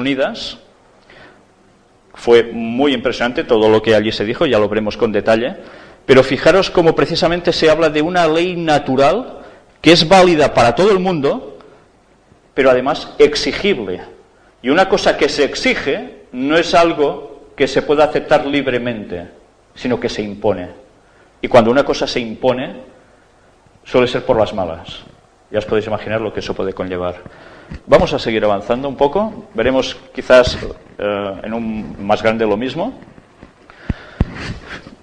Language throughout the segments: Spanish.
Unidas. Fue muy impresionante todo lo que allí se dijo, ya lo veremos con detalle, pero fijaros cómo precisamente se habla de una ley natural que es válida para todo el mundo, pero además exigible. Y una cosa que se exige no es algo que se pueda aceptar libremente, sino que se impone. Y cuando una cosa se impone, suele ser por las malas. Ya os podéis imaginar lo que eso puede conllevar. Vamos a seguir avanzando un poco. Veremos quizás en un más grande lo mismo.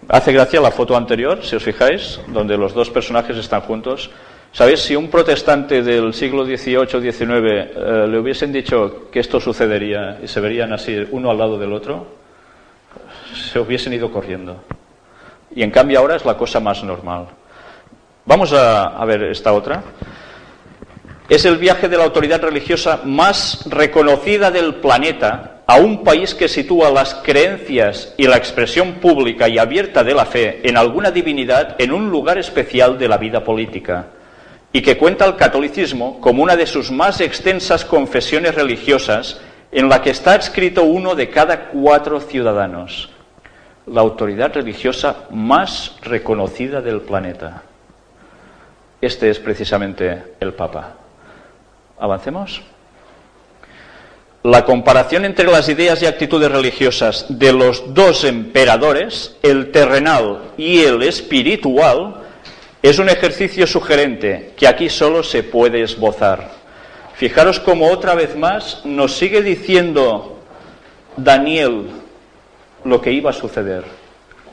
Hace gracia la foto anterior, si os fijáis, donde los dos personajes están juntos. ¿Sabéis? Si un protestante del siglo XVIII-XIX le hubiesen dicho que esto sucedería y se verían así uno al lado del otro, se hubiesen ido corriendo. Y en cambio ahora es la cosa más normal. Vamos a ver esta otra. Es el viaje de la autoridad religiosa más reconocida del planeta a un país que sitúa las creencias y la expresión pública y abierta de la fe en alguna divinidad en un lugar especial de la vida política, y que cuenta al catolicismo como una de sus más extensas confesiones religiosas, en la que está adscrito 1 de cada 4 ciudadanos. La autoridad religiosa más reconocida del planeta. Este es precisamente el Papa. Avancemos. La comparación entre las ideas y actitudes religiosas de los dos emperadores, el terrenal y el espiritual, es un ejercicio sugerente que aquí solo se puede esbozar. Fijaros cómo otra vez más nos sigue diciendo Daniel lo que iba a suceder,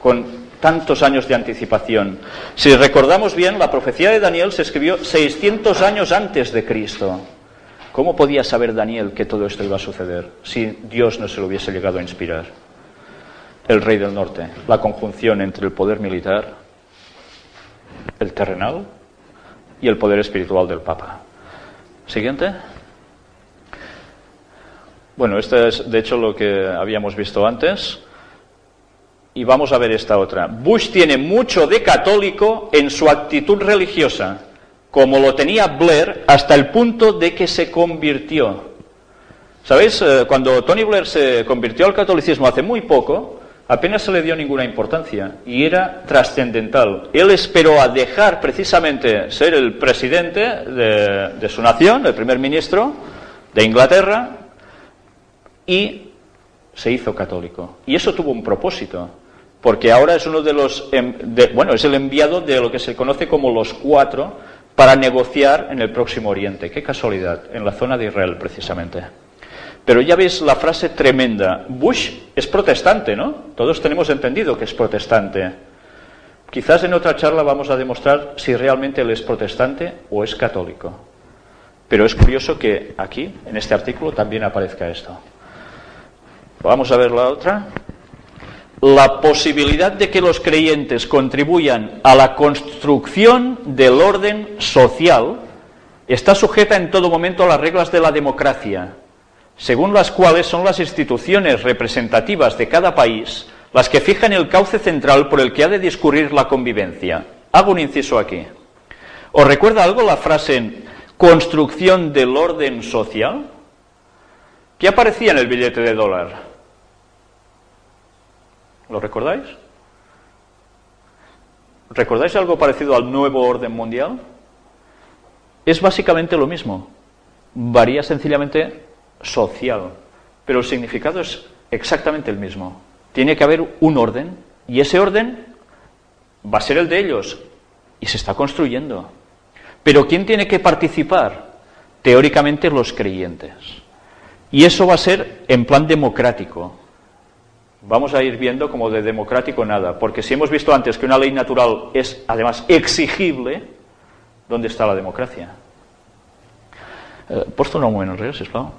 con tantos años de anticipación. Si recordamos bien, la profecía de Daniel se escribió 600 años antes de Cristo. ¿Cómo podía saber Daniel que todo esto iba a suceder si Dios no se lo hubiese llegado a inspirar? El rey del norte, la conjunción entre el poder militar, el terrenal y el poder espiritual del Papa. Siguiente. Bueno, esto es de hecho lo que habíamos visto antes. Y vamos a ver esta otra. Bush tiene mucho de católico en su actitud religiosa, como lo tenía Blair hasta el punto de que se convirtió. ¿Sabéis? Cuando Tony Blair se convirtió al catolicismo hace muy poco, apenas se le dio ninguna importancia y era trascendental. Él esperó a dejar precisamente ser el presidente de su nación, el primer ministro de Inglaterra, y se hizo católico. Y eso tuvo un propósito, porque ahora es uno de los, es el enviado de lo que se conoce como los 4 para negociar en el Próximo Oriente. Qué casualidad, en la zona de Israel precisamente. Pero ya veis la frase tremenda. Bush es protestante, ¿no? Todos tenemos entendido que es protestante. Quizás en otra charla vamos a demostrar si realmente él es protestante o es católico. Pero es curioso que aquí, en este artículo, también aparezca esto. Vamos a ver la otra. La posibilidad de que los creyentes contribuyan a la construcción del orden social está sujeta en todo momento a las reglas de la democracia, según las cuales son las instituciones representativas de cada país las que fijan el cauce central por el que ha de discurrir la convivencia. Hago un inciso aquí. ¿Os recuerda algo la frase construcción del orden social? ¿Qué aparecía en el billete de dólar? ¿Lo recordáis? ¿Recordáis algo parecido al nuevo orden mundial? Es básicamente lo mismo. Varía sencillamente social, pero el significado es exactamente el mismo. Tiene que haber un orden, y ese orden va a ser el de ellos, y se está construyendo. Pero ¿quién tiene que participar? Teóricamente los creyentes. Y eso va a ser en plan democrático. Vamos a ir viendo como de democrático nada, porque si hemos visto antes que una ley natural es además exigible, ¿dónde está la democracia? Posto un moment enrere, sisplau.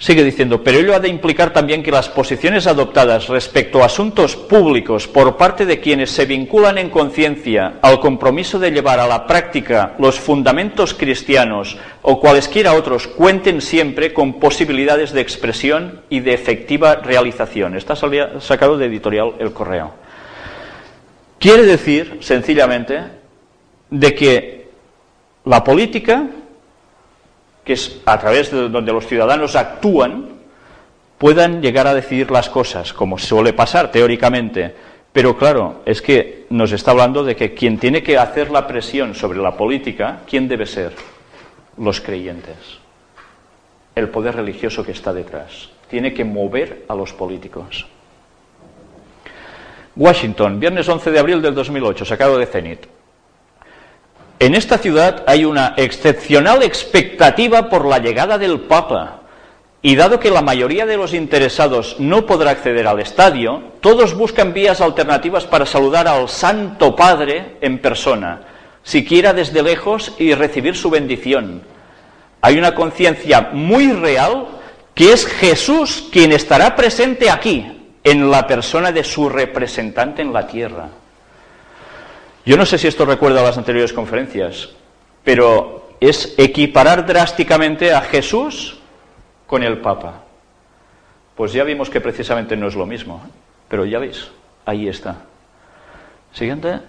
Sigue diciendo, pero ello ha de implicar también que las posiciones adoptadas respecto a asuntos públicos por parte de quienes se vinculan en conciencia al compromiso de llevar a la práctica los fundamentos cristianos o cualesquiera otros cuenten siempre con posibilidades de expresión y de efectiva realización. Está sacado de editorial El Correo. Quiere decir, sencillamente, de que la política, que es a través de donde los ciudadanos actúan, puedan llegar a decidir las cosas, como suele pasar teóricamente. Pero claro, es que nos está hablando de que quien tiene que hacer la presión sobre la política, ¿quién debe ser? Los creyentes. El poder religioso que está detrás. Tiene que mover a los políticos. Washington, viernes 11 de abril del 2008, sacado de Zenit. En esta ciudad hay una excepcional expectativa por la llegada del Papa. Y dado que la mayoría de los interesados no podrá acceder al estadio, todos buscan vías alternativas para saludar al Santo Padre en persona, siquiera desde lejos, y recibir su bendición. Hay una conciencia muy real que es Jesús quien estará presente aquí, en la persona de su representante en la tierra. Yo no sé si esto recuerda a las anteriores conferencias, pero es equiparar drásticamente a Jesús con el Papa. Pues ya vimos que precisamente no es lo mismo, pero ya veis, ahí está. Siguiente.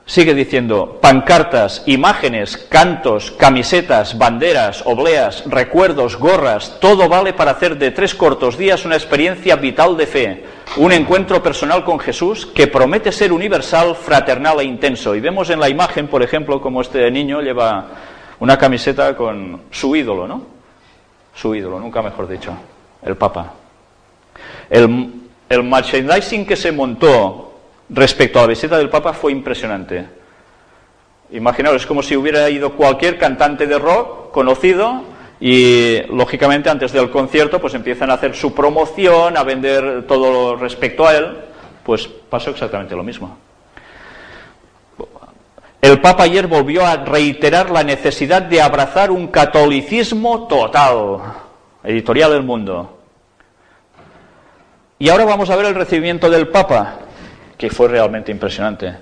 Sigue diciendo, pancartas, imágenes, cantos, camisetas, banderas, obleas, recuerdos, gorras, todo vale para hacer de 3 cortos días una experiencia vital de fe, un encuentro personal con Jesús que promete ser universal, fraternal e intenso. Y vemos en la imagen, por ejemplo, como este niño lleva una camiseta con su ídolo, ¿no? Su ídolo, nunca mejor dicho, el Papa. El merchandising que se montó respecto a la visita del Papa fue impresionante. Imaginaos, es como si hubiera ido cualquier cantante de rock conocido y, lógicamente, antes del concierto, pues empiezan a hacer su promoción, a vender todo respecto a él. Pues pasó exactamente lo mismo. El Papa ayer volvió a reiterar la necesidad de abrazar un catolicismo total. Editorial El Mundo. Y ahora vamos a ver el recibimiento del Papa, que fue realmente impresionante.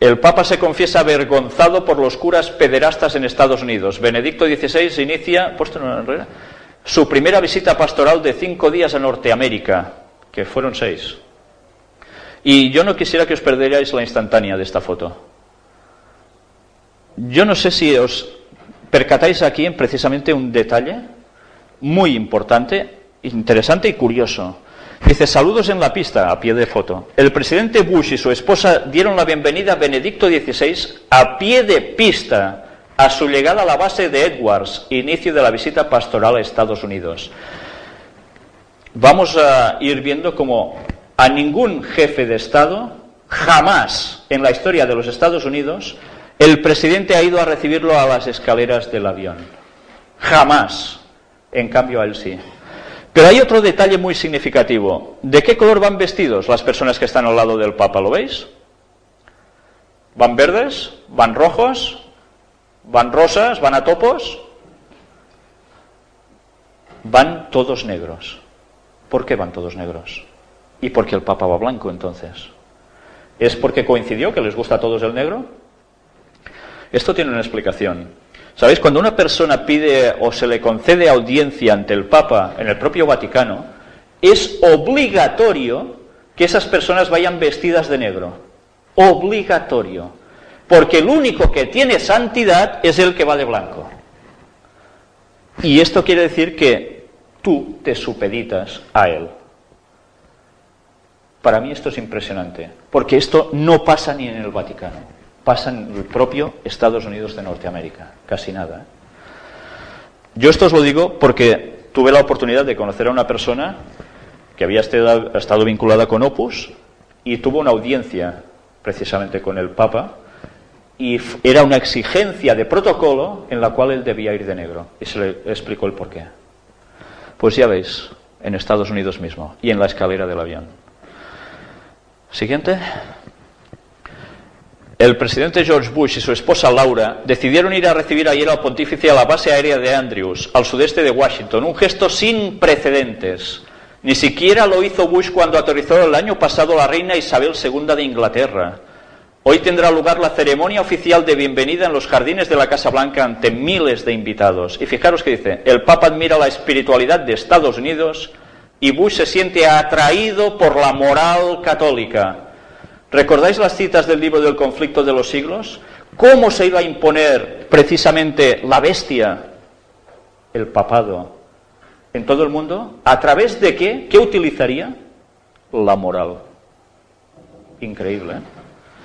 El Papa se confiesa avergonzado por los curas pederastas en Estados Unidos. Benedicto XVI inicia su primera visita pastoral de 5 días a Norteamérica, que fueron 6. Y yo no quisiera que os perdierais la instantánea de esta foto. Yo no sé si os percatáis aquí en precisamente un detalle muy importante, interesante y curioso. Dice, saludos en la pista, a pie de foto. El presidente Bush y su esposa dieron la bienvenida a Benedicto XVI a pie de pista a su llegada a la base de Edwards, inicio de la visita pastoral a Estados Unidos. Vamos a ir viendo cómo a ningún jefe de Estado, jamás en la historia de los Estados Unidos, el presidente ha ido a recibirlo a las escaleras del avión. Jamás. En cambio, a él sí. Pero hay otro detalle muy significativo. ¿De qué color van vestidos las personas que están al lado del Papa? ¿Lo veis? ¿Van verdes? ¿Van rojos? ¿Van rosas? ¿Van a topos? Van todos negros. ¿Por qué van todos negros? ¿Y por qué el Papa va blanco entonces? ¿Es porque coincidió que les gusta a todos el negro? Esto tiene una explicación. ¿Sabéis? Cuando una persona pide o se le concede audiencia ante el Papa en el propio Vaticano, es obligatorio que esas personas vayan vestidas de negro. Obligatorio. Porque el único que tiene santidad es el que va de blanco. Y esto quiere decir que tú te supeditas a él. Para mí esto es impresionante, porque esto no pasa ni en el Vaticano. Pasa en el propio Estados Unidos de Norteamérica, casi nada. Yo esto os lo digo porque tuve la oportunidad de conocer a una persona que había estado vinculada con Opus y tuvo una audiencia precisamente con el Papa y era una exigencia de protocolo en la cual él debía ir de negro y se le explicó el porqué. Pues ya veis, en Estados Unidos mismo y en la escalera del avión. Siguiente. El presidente George Bush y su esposa Laura decidieron ir a recibir ayer al pontífice a la base aérea de Andrews, al sudeste de Washington, un gesto sin precedentes. Ni siquiera lo hizo Bush cuando aterrizó el año pasado la reina Isabel II de Inglaterra. Hoy tendrá lugar la ceremonia oficial de bienvenida en los jardines de la Casa Blanca ante miles de invitados. Y fijaros que dice, el Papa admira la espiritualidad de Estados Unidos y Bush se siente atraído por la moral católica. ¿Recordáis las citas del libro del conflicto de los siglos? ¿Cómo se iba a imponer precisamente la bestia? El papado. en todo el mundo, ¿a través de qué? ¿Qué utilizaría? La moral. Increíble, ¿eh?